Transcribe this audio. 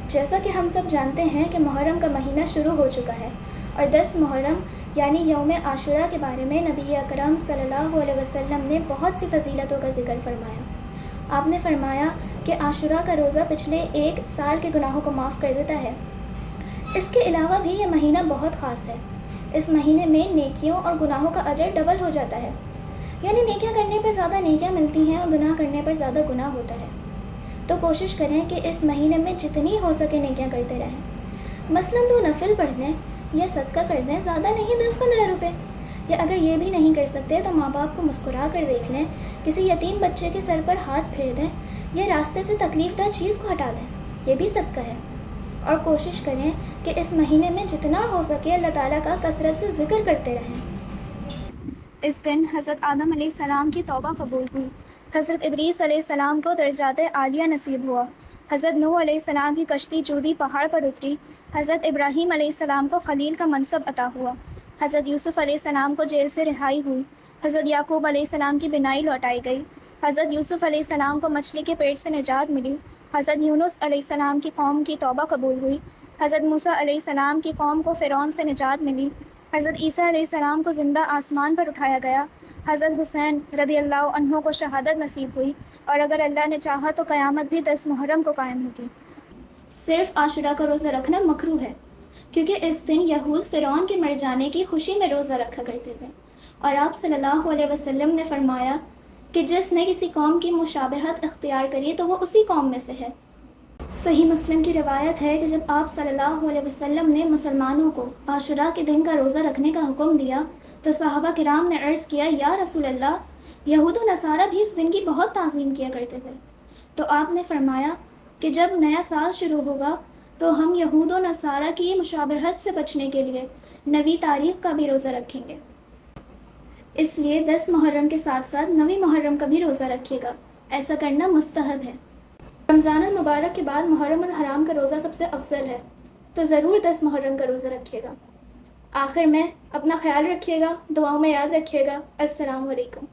جیسا کہ ہم سب جانتے ہیں کہ محرم کا مہینہ شروع ہو چکا ہے اور 10 محرم یعنی یوم عاشوراء کے بارے میں نبی اکرم صلی اللہ علیہ وسلم نے بہت سی فضیلتوں کا ذکر فرمایا۔ آپ نے فرمایا کہ عاشوراء کا روزہ پچھلے ایک سال کے گناہوں کو معاف کر دیتا ہے۔ اس کے علاوہ بھی یہ مہینہ بہت خاص ہے۔ اس مہینے میں نیکیوں اور گناہوں کا اجر ڈبل ہو جاتا ہے، یعنی نیکیاں کرنے پر زیادہ نیکیاں ملتی ہیں اور گناہ کرنے پر زیادہ گناہ ہوتا ہے۔ تو کوشش کریں کہ اس مہینے میں جتنی ہو سکے نیکیاں کرتے رہیں، مثلاً 2 نفل پڑھ لیں یا صدقہ کر دیں، زیادہ نہیں 10-15 روپے، یا اگر یہ بھی نہیں کر سکتے تو ماں باپ کو مسکرا کر دیکھ لیں، کسی یتیم بچے کے سر پر ہاتھ پھیر دیں یا راستے سے تکلیف دہ چیز کو ہٹا دیں، یہ بھی صدقہ ہے۔ اور کوشش کریں کہ اس مہینے میں جتنا ہو سکے اللہ تعالیٰ کا کثرت سے ذکر کرتے رہیں۔ اس دن حضرت آدم علیہ السلام کی توبہ قبول ہوئی، حضرت ادریس علیہ السلام کو درجات عالیہ نصیب ہوا، حضرت نوح علیہ السلام کی کشتی جودی پہاڑ پر اتری، حضرت ابراہیم علیہ السلام کو خلیل کا منصب عطا ہوا، حضرت یوسف علیہ السلام کو جیل سے رہائی ہوئی، حضرت یعقوب علیہ السلام کی بینائی لوٹائی گئی، حضرت یوسف علیہ السلام کو مچھلی کے پیٹ سے نجات ملی، حضرت یونس علیہ السلام کی قوم کی توبہ قبول ہوئی، حضرت موسیٰ علیہ السلام کی قوم کو فرعون سے نجات ملی، حضرت عیسیٰ علیہ السلام کو زندہ آسمان پر اٹھایا گیا، حضرت حسین رضی اللہ عنہ کو شہادت نصیب ہوئی، اور اگر اللہ نے چاہا تو قیامت بھی 10 محرم کو قائم ہوگی۔ صرف عاشوراء کا روزہ رکھنا مکروہ ہے، کیونکہ اس دن یہود فرعون کے مر جانے کی خوشی میں روزہ رکھا کرتے تھے، اور آپ صلی اللہ علیہ وسلم نے فرمایا کہ جس نے کسی قوم کی مشابہت اختیار کری تو وہ اسی قوم میں سے ہے۔ صحیح مسلم کی روایت ہے کہ جب آپ صلی اللہ علیہ وسلم نے مسلمانوں کو عاشوراء کے دن کا روزہ رکھنے کا حکم دیا تو صحابہ کرام نے عرض کیا، یا رسول اللہ، یہود و نصارہ بھی اس دن کی بہت تعظیم کیا کرتے تھے۔ تو آپ نے فرمایا کہ جب نیا سال شروع ہوگا تو ہم یہود و نصارہ کی مشابہت سے بچنے کے لیے نویں تاریخ کا بھی روزہ رکھیں گے۔ اس لیے 10 محرم کے ساتھ ساتھ 9 محرم کا بھی روزہ رکھیے گا، ایسا کرنا مستحب ہے۔ رمضان المبارک کے بعد محرم الحرام کا روزہ سب سے افضل ہے، تو ضرور 10 محرم کا روزہ رکھیے گا۔ آخر میں اپنا خیال رکھیے گا، دعاؤں میں یاد رکھیے گا۔ السلام علیکم۔